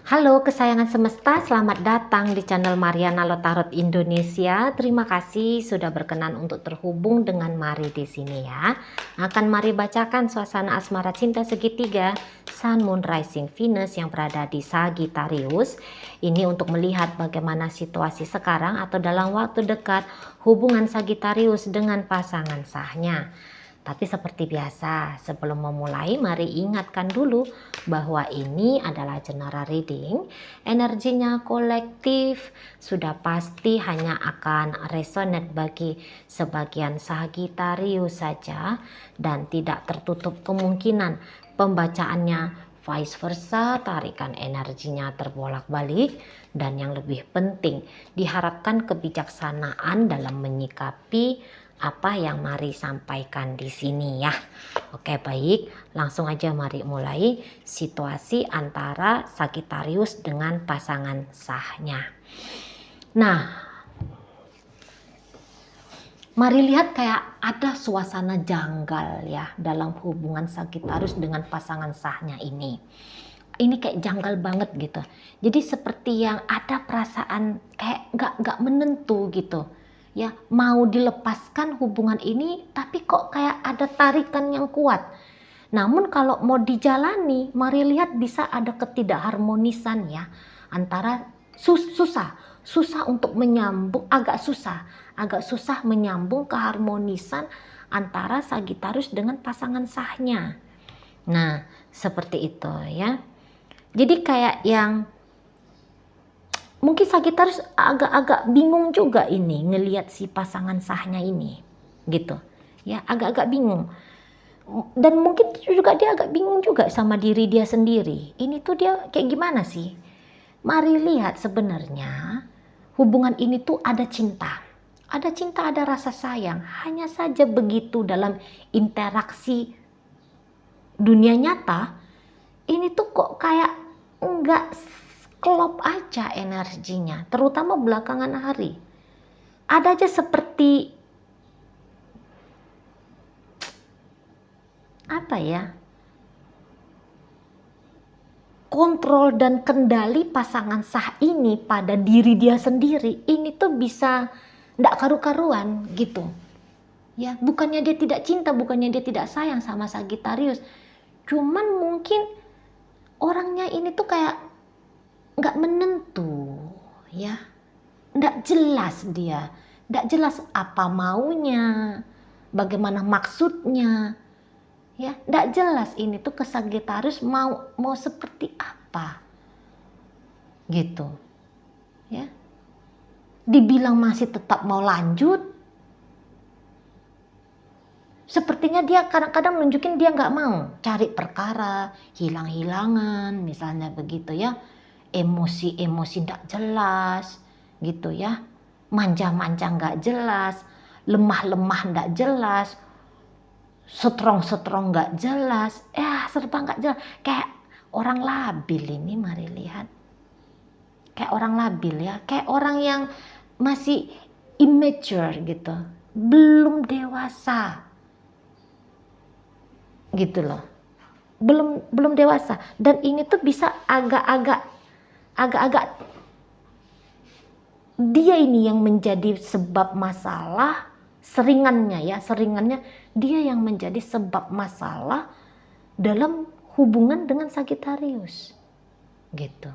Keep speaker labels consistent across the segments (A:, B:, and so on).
A: Halo kesayangan semesta, selamat datang di channel Mariana Lotarot Indonesia. Terima kasih sudah berkenan untuk terhubung dengan Mari di sini ya. Akan Mari bacakan suasana asmara cinta segitiga Sun, Moon, Rising, Venus yang berada di Sagittarius. Ini untuk melihat bagaimana situasi sekarang atau dalam waktu dekat hubungan Sagittarius dengan pasangan sahnya. Tapi seperti biasa, sebelum memulai mari ingatkan dulu bahwa ini adalah general reading. Energinya kolektif, sudah pasti hanya akan resonate bagi sebagian Sagittarius saja dan tidak tertutup kemungkinan pembacaannya vice versa, tarikan energinya terbolak-balik, dan yang lebih penting diharapkan kebijaksanaan dalam menyikapi apa yang Mari sampaikan di sini ya. Oke, baik, langsung aja mari mulai situasi antara Sagittarius dengan pasangan sahnya. Nah, mari lihat kayak ada suasana janggal ya dalam hubungan Sagittarius dengan pasangan sahnya ini. Ini kayak janggal banget gitu. Jadi seperti yang ada perasaan kayak nggak menentu gitu. Ya, mau dilepaskan hubungan ini tapi kok kayak ada tarikan yang kuat. Namun kalau mau dijalani, mari lihat bisa ada ketidakharmonisan ya antara susah untuk menyambung, agak susah menyambung keharmonisan antara Sagittarius dengan pasangan sahnya. Nah, seperti itu ya. Jadi kayak yang mungkin Sagittarius agak-agak bingung juga ini ngelihat si pasangan sahnya ini gitu ya, agak-agak bingung, dan mungkin juga dia agak bingung juga sama diri dia sendiri, ini tuh dia kayak gimana sih. Mari lihat, sebenarnya hubungan ini tuh ada cinta, ada rasa sayang, hanya saja begitu dalam interaksi dunia nyata ini tuh kok kayak enggak klop aja energinya, terutama belakangan hari. Ada aja seperti apa ya, kontrol dan kendali pasangan sah ini pada diri dia sendiri, ini tuh bisa enggak karu-karuan gitu. Ya, bukannya dia tidak cinta, bukannya dia tidak sayang sama Sagittarius. Cuman mungkin orangnya ini tuh kayak nggak menentu ya, nggak jelas dia, nggak jelas apa maunya, bagaimana maksudnya ya, nggak jelas ini tuh ke Sagittarius mau seperti apa gitu ya. Dibilang masih tetap mau lanjut, sepertinya dia kadang-kadang nunjukin dia nggak mau cari perkara, hilang-hilangan misalnya begitu ya, emosi-emosi nggak jelas gitu ya, manja-manja nggak jelas, lemah-lemah nggak jelas, strong nggak jelas, serba nggak jelas, kayak orang labil ini. Mari lihat, kayak orang labil ya, kayak orang yang masih immature gitu, belum dewasa gitu loh, belum dewasa. Dan ini tuh bisa agak-agak dia ini yang menjadi sebab masalah, seringannya dia yang menjadi sebab masalah dalam hubungan dengan Sagittarius gitu.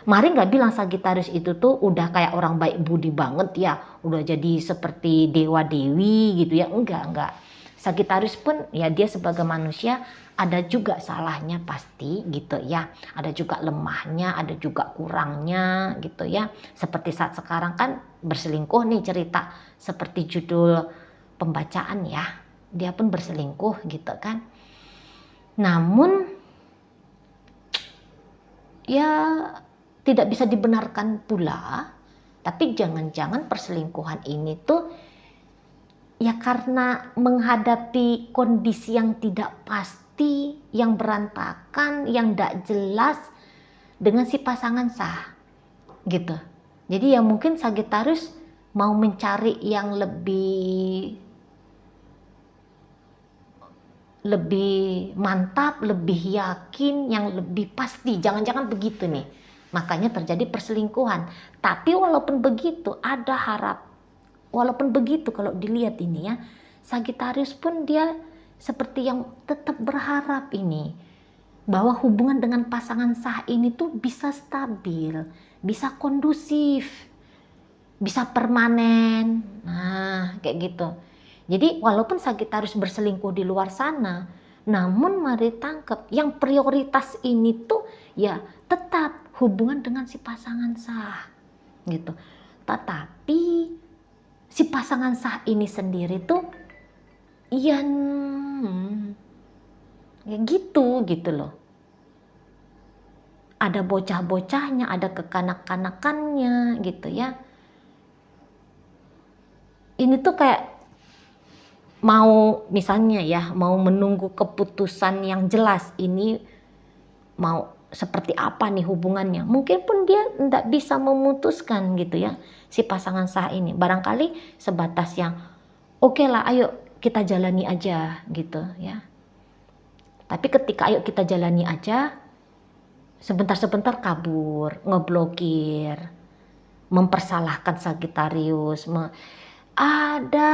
A: Mari nggak bilang Sagittarius itu tuh udah kayak orang baik budi banget ya, udah jadi seperti dewa dewi gitu ya, enggak. Sagittarius pun ya dia sebagai manusia ada juga salahnya pasti gitu ya, ada juga lemahnya, ada juga kurangnya gitu ya. Seperti saat sekarang kan berselingkuh nih cerita, seperti judul pembacaan ya, dia pun berselingkuh gitu kan. Namun ya tidak bisa dibenarkan pula, tapi jangan-jangan perselingkuhan ini tuh ya karena menghadapi kondisi yang tidak pasti, yang berantakan, yang tidak jelas dengan si pasangan sah gitu. Jadi ya mungkin Sagittarius mau mencari yang lebih mantap, lebih yakin, yang lebih pasti. Jangan-jangan begitu nih. Makanya terjadi perselingkuhan. Tapi walaupun begitu walaupun begitu kalau dilihat ini ya, Sagittarius pun dia seperti yang tetap berharap ini bahwa hubungan dengan pasangan sah ini tuh bisa stabil, bisa kondusif, bisa permanen. Nah, kayak gitu. Jadi walaupun Sagittarius berselingkuh di luar sana, namun mari tangkap yang prioritas ini tuh ya tetap hubungan dengan si pasangan sah gitu. Tetapi si pasangan sah ini sendiri tuh ya, ya gitu loh. Ada bocah-bocahnya, ada kekanak-kanakannya gitu ya. Ini tuh kayak mau misalnya ya, mau menunggu keputusan yang jelas ini mau seperti apa nih hubungannya. Mungkin pun dia tidak bisa memutuskan gitu ya, si pasangan sah ini. Barangkali sebatas yang oke lah, ayo kita jalani aja gitu ya. Tapi ketika ayo kita jalani aja, sebentar-sebentar kabur, ngeblokir, mempersalahkan Sagittarius, ada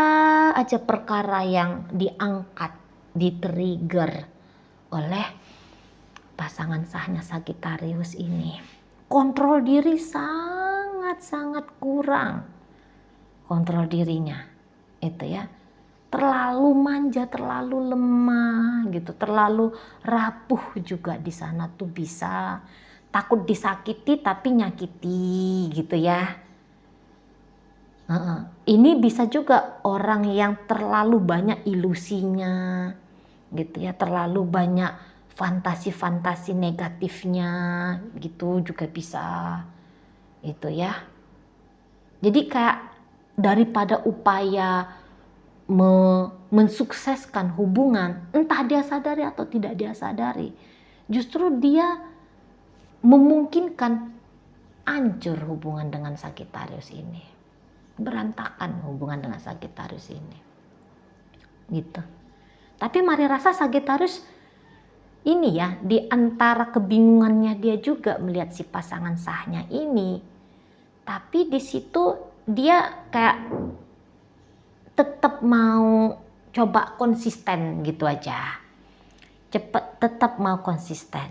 A: aja perkara yang diangkat, di-trigger oleh pasangan sahnya Sagittarius ini. Kontrol diri sangat-sangat kurang. Kontrol dirinya itu ya. Terlalu manja, terlalu lemah gitu, terlalu rapuh juga di sana tuh bisa. Takut disakiti tapi nyakiti gitu ya. Ini bisa juga orang yang terlalu banyak ilusinya gitu ya, terlalu banyak fantasi-fantasi negatifnya gitu juga bisa itu ya. Jadi kayak daripada upaya mensukseskan hubungan, entah dia sadari atau tidak dia sadari, justru dia memungkinkan hancur hubungan dengan Sagittarius ini. Berantakan hubungan dengan Sagittarius ini gitu. Tapi mari rasa Sagittarius ini ya, di antara kebingungannya dia juga melihat si pasangan sahnya ini, tapi di situ dia kayak tetap mau coba konsisten gitu aja, tetap mau konsisten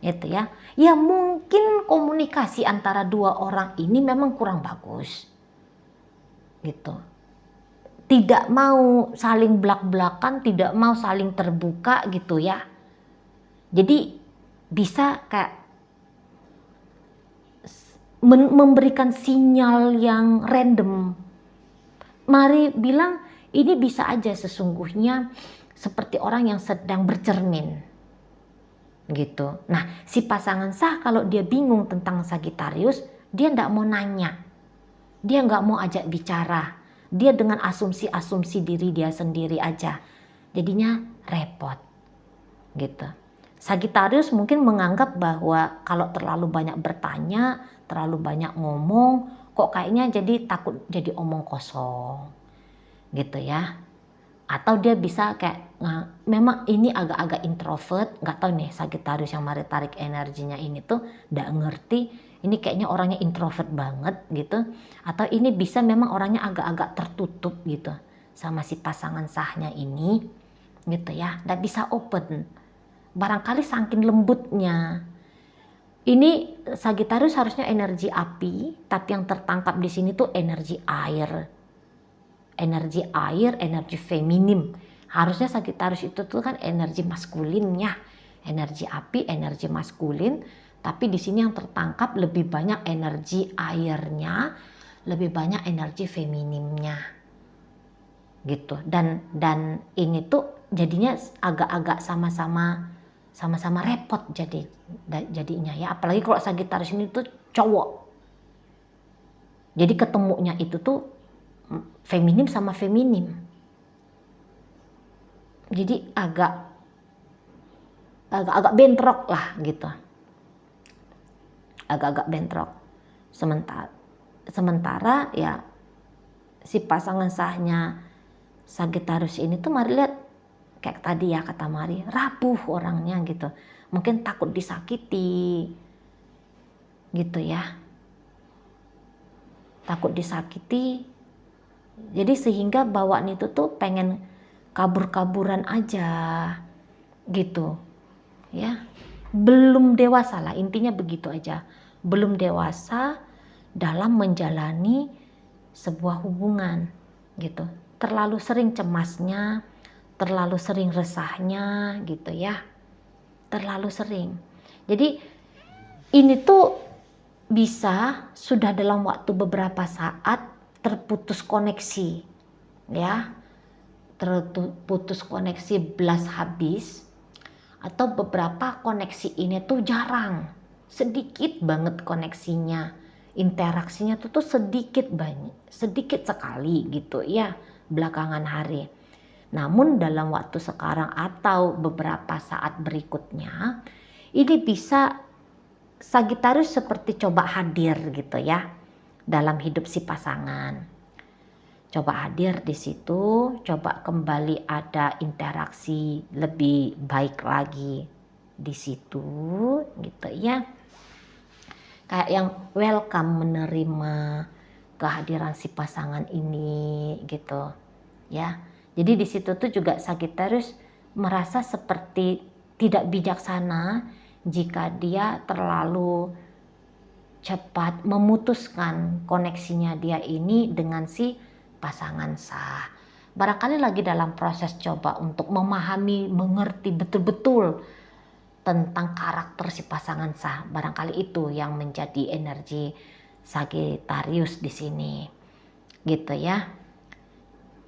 A: itu ya. Ya mungkin komunikasi antara dua orang ini memang kurang bagus gitu, tidak mau saling belak-belakan, tidak mau saling terbuka gitu ya. Jadi bisa kayak memberikan sinyal yang random. Mari bilang ini bisa aja sesungguhnya seperti orang yang sedang bercermin gitu. Nah, si pasangan sah kalau dia bingung tentang Sagittarius, dia nggak mau nanya. Dia nggak mau ajak bicara. Dia dengan asumsi-asumsi diri dia sendiri aja. Jadinya repot gitu. Sagittarius mungkin menganggap bahwa kalau terlalu banyak bertanya, terlalu banyak ngomong, kok kayaknya jadi takut jadi omong kosong gitu ya. Atau dia bisa kayak, nah, memang ini agak-agak introvert, nggak tahu nih Sagittarius yang mari tarik energinya ini tuh nggak ngerti, ini kayaknya orangnya introvert banget gitu. Atau ini bisa memang orangnya agak-agak tertutup gitu sama si pasangan sahnya ini gitu ya, nggak bisa open. Barangkali saking lembutnya. Ini Sagittarius harusnya energi api, tapi yang tertangkap di sini tuh energi air. Energi air, energi feminim. Harusnya Sagittarius itu tuh kan energi maskulinnya. Energi api, energi maskulin, tapi di sini yang tertangkap lebih banyak energi airnya, lebih banyak energi feminimnya. Gitu. Dan ini tuh jadinya agak-agak sama-sama repot jadinya ya, apalagi kalau Sagittarius ini tuh cowok, jadi ketemunya itu tuh feminim sama feminim, jadi agak bentrok lah gitu, agak-agak bentrok. Sementara ya si pasangan sahnya Sagittarius ini tuh mari lihat kayak tadi ya kata Mari, rapuh orangnya gitu. Mungkin takut disakiti. gitu ya. Takut disakiti, jadi sehingga bawaan itu tuh pengen kabur-kaburan aja gitu ya. Belum dewasa lah, intinya begitu aja. Belum dewasa dalam menjalani sebuah hubungan gitu. Terlalu sering cemasnya, terlalu sering resahnya gitu ya. Terlalu sering. Jadi ini tuh bisa sudah dalam waktu beberapa saat terputus koneksi ya. Terputus koneksi belas habis, atau beberapa koneksi ini tuh jarang, sedikit banget koneksinya, interaksinya tuh sedikit banget, sedikit sekali gitu ya belakangan hari. Namun dalam waktu sekarang atau beberapa saat berikutnya ini bisa Sagittarius seperti coba hadir gitu ya dalam hidup si pasangan. Coba hadir di situ, coba kembali ada interaksi lebih baik lagi di situ gitu ya. Kayak yang welcome, menerima kehadiran si pasangan ini gitu ya. Jadi di situ tuh juga Sagittarius merasa seperti tidak bijaksana jika dia terlalu cepat memutuskan koneksinya dia ini dengan si pasangan sah. Barangkali lagi dalam proses coba untuk memahami, mengerti betul-betul tentang karakter si pasangan sah. Barangkali itu yang menjadi energi Sagittarius di sini. Gitu ya.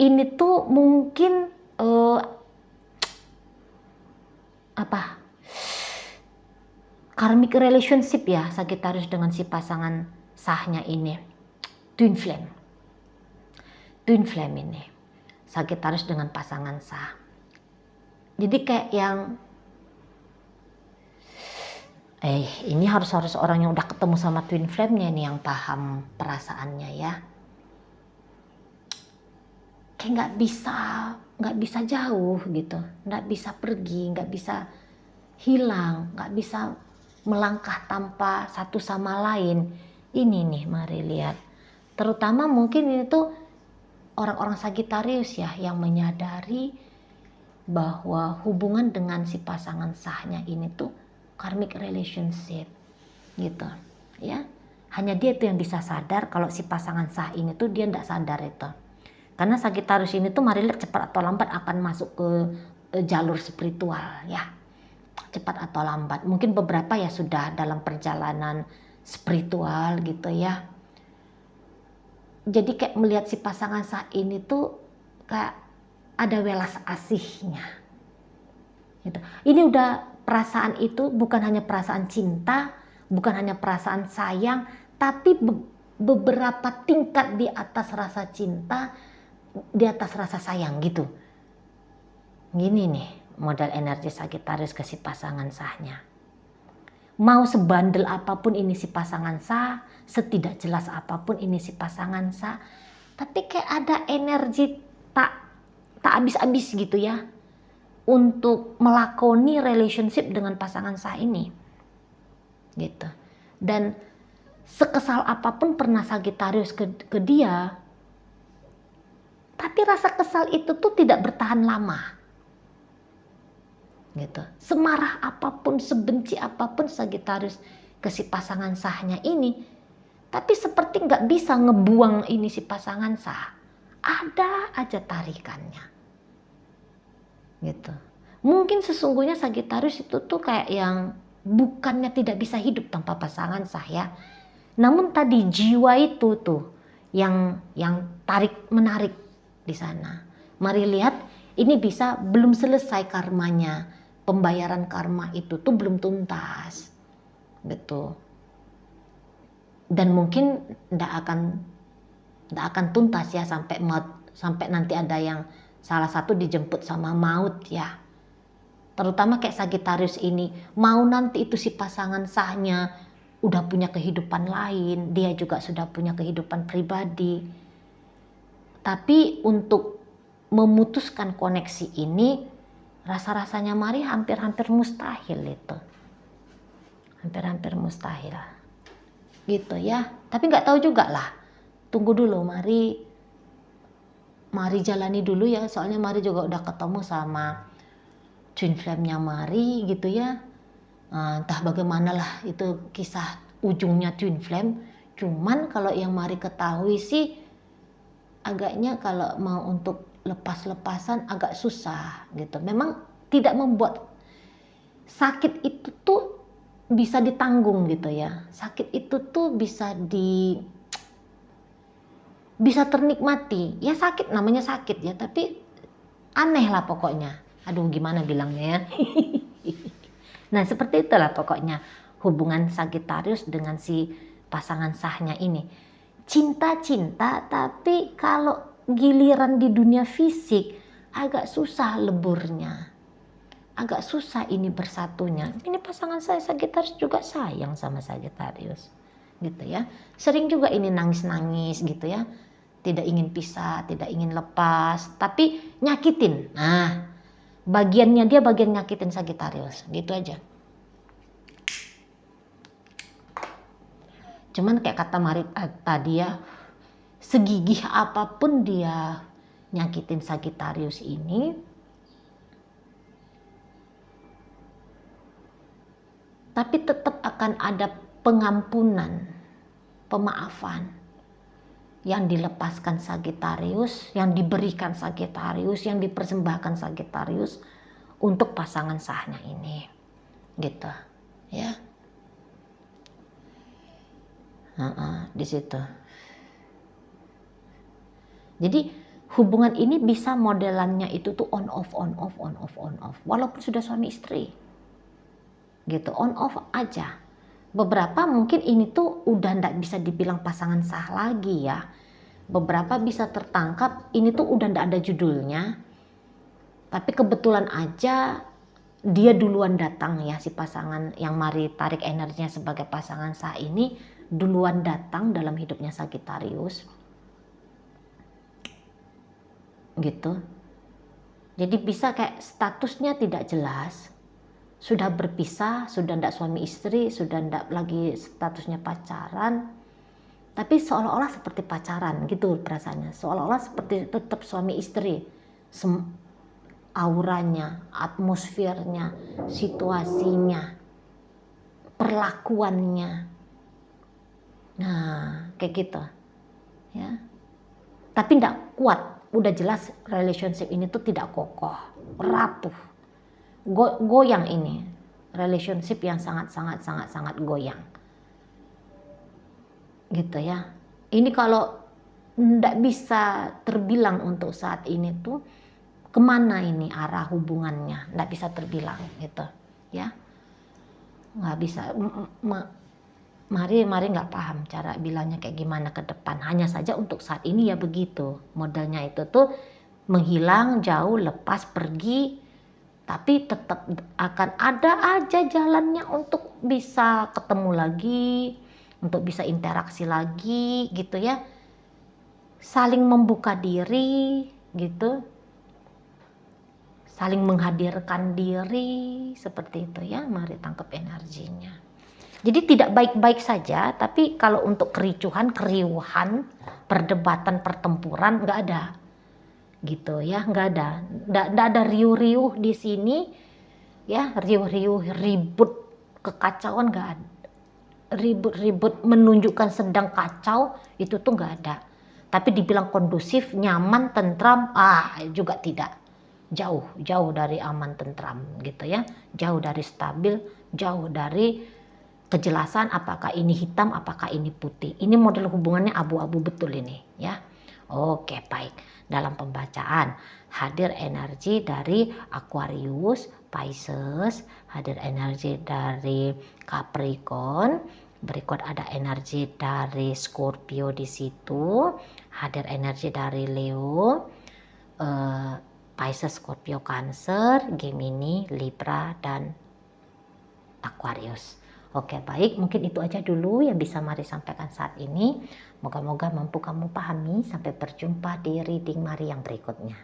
A: Ini tuh mungkin karmic relationship ya Sagittarius dengan si pasangan sahnya ini. Twin flame ini Sagittarius dengan pasangan sah. Jadi kayak yang ini harus orang yang udah ketemu sama twin flame-nya nih yang paham perasaannya ya. Kayak nggak bisa jauh gitu, nggak bisa pergi, nggak bisa hilang, nggak bisa melangkah tanpa satu sama lain. Ini nih mari lihat, terutama mungkin ini tuh orang-orang Sagittarius ya yang menyadari bahwa hubungan dengan si pasangan sahnya ini tuh karmic relationship gitu ya. Hanya dia itu yang bisa sadar kalau si pasangan sah ini tuh dia tidak sadar itu. Karena Sagittarius ini tuh mari lihat cepat atau lambat akan masuk ke jalur spiritual ya. Cepat atau lambat. Mungkin beberapa ya sudah dalam perjalanan spiritual gitu ya. Jadi kayak melihat si pasangan sah ini tuh kayak ada welas asihnya gitu. Ini udah perasaan itu bukan hanya perasaan cinta, bukan hanya perasaan sayang, tapi beberapa tingkat di atas rasa cinta, di atas rasa sayang gitu. Gini nih modal energi Sagittarius ke si pasangan sahnya. Mau sebandel apapun ini si pasangan sah, setidak jelas apapun ini si pasangan sah, tapi kayak ada energi tak habis-habis gitu ya untuk melakoni relationship dengan pasangan sah ini gitu. Dan sekesal apapun pernah Sagittarius ke dia, tapi rasa kesal itu tuh tidak bertahan lama gitu. Semarah apapun, sebenci apapun Sagittarius ke si pasangan sahnya ini, tapi seperti nggak bisa ngebuang ini si pasangan sah. Ada aja tarikannya gitu. Mungkin sesungguhnya Sagittarius itu tuh kayak yang bukannya tidak bisa hidup tanpa pasangan sah ya. Namun tadi jiwa itu tuh yang tarik menarik di sana. Mari lihat, ini bisa belum selesai karmanya. Pembayaran karma itu tuh belum tuntas. Betul. Dan mungkin tidak akan tuntas ya sampai nanti ada yang salah satu dijemput sama maut ya. Terutama kayak Sagittarius ini, mau nanti itu si pasangan sahnya udah punya kehidupan lain, dia juga sudah punya kehidupan pribadi. Tapi untuk memutuskan koneksi ini rasa-rasanya hampir-hampir mustahil itu. Hampir-hampir mustahil. gitu ya. Tapi nggak tahu juga lah, tunggu dulu, mari jalani dulu ya, soalnya Mari juga udah ketemu sama twin flame-nya Mari gitu ya. Entah bagaimana lah itu kisah ujungnya twin flame. Cuman kalau yang Mari ketahui sih agaknya kalau mau untuk lepas-lepasan agak susah gitu. Memang tidak membuat sakit itu tuh bisa ditanggung gitu ya. Sakit itu tuh bisa ternikmati. Ya sakit, namanya sakit ya, tapi aneh lah pokoknya. Aduh, gimana bilangnya ya. Nah, seperti itulah pokoknya hubungan Sagittarius dengan si pasangan sahnya ini. Cinta-cinta, tapi kalau giliran di dunia fisik agak susah leburnya. Agak susah ini bersatunya. Ini pasangan saya Sagittarius juga sayang sama Sagittarius. Gitu ya. Sering juga ini nangis-nangis gitu ya. Tidak ingin pisah, tidak ingin lepas, tapi nyakitin. Nah, bagiannya dia bagian nyakitin Sagittarius, gitu aja. Cuman kayak kata Mari tadi ya, segigih apapun dia nyakitin Sagittarius ini, tapi tetap akan ada pengampunan, pemaafan yang dilepaskan Sagittarius, yang diberikan Sagittarius, yang dipersembahkan Sagittarius untuk pasangan sahnya ini, gitu ya. Di situ. Jadi hubungan ini bisa modelannya itu tuh on off, on off, on off, on off, walaupun sudah suami istri, gitu, on off aja. Beberapa mungkin ini tuh udah nggak bisa dibilang pasangan sah lagi ya. Beberapa bisa tertangkap ini tuh udah nggak ada judulnya. Tapi kebetulan aja dia duluan datang ya, si pasangan yang Mari tarik energinya sebagai pasangan sah ini duluan datang dalam hidupnya Sagittarius. Gitu. Jadi bisa kayak statusnya tidak jelas. Sudah berpisah, sudah ndak suami istri, sudah ndak lagi statusnya pacaran, tapi seolah-olah seperti pacaran gitu perasaannya, seolah-olah seperti tetap suami istri. Auranya, atmosfernya, situasinya, perlakuannya, nah kayak gitu ya. Tapi ndak kuat, udah jelas relationship ini tuh tidak kokoh, rapuh. Goyang ini, relationship yang sangat goyang, gitu ya. Ini kalau ndak bisa terbilang untuk saat ini tuh kemana ini arah hubungannya, ndak bisa terbilang gitu ya, nggak bisa. Mari nggak paham cara bilangnya kayak gimana ke depan. Hanya saja untuk saat ini ya begitu modelnya, itu tuh menghilang, jauh, lepas, pergi. Tapi tetap akan ada aja jalannya untuk bisa ketemu lagi, untuk bisa interaksi lagi gitu ya. Saling membuka diri gitu. Saling menghadirkan diri, seperti itu ya. Mari tangkap energinya. Jadi tidak baik-baik saja, tapi kalau untuk kericuhan, keriuhan, perdebatan, pertempuran nggak ada. Gitu ya, nggak ada riuh-riuh di sini ya, riuh-riuh, ribut, kekacauan nggak ada, ribut-ribut menunjukkan sedang kacau, itu tuh nggak ada. Tapi dibilang kondusif, nyaman, tentram, juga tidak, jauh dari aman, tentram gitu ya, jauh dari stabil, jauh dari kejelasan apakah ini hitam, apakah ini putih. Ini model hubungannya abu-abu betul ini ya. Oke, baik. Dalam pembacaan hadir energi dari Aquarius, Pisces, hadir energi dari Capricorn, berikut ada energi dari Scorpio di situ, hadir energi dari Leo, Pisces, Scorpio, Cancer, Gemini, Libra, dan Aquarius. Oke, baik, mungkin itu aja dulu yang bisa Mari sampaikan saat ini. Moga-moga mampu kamu pahami. Sampai berjumpa di reading Mari yang berikutnya.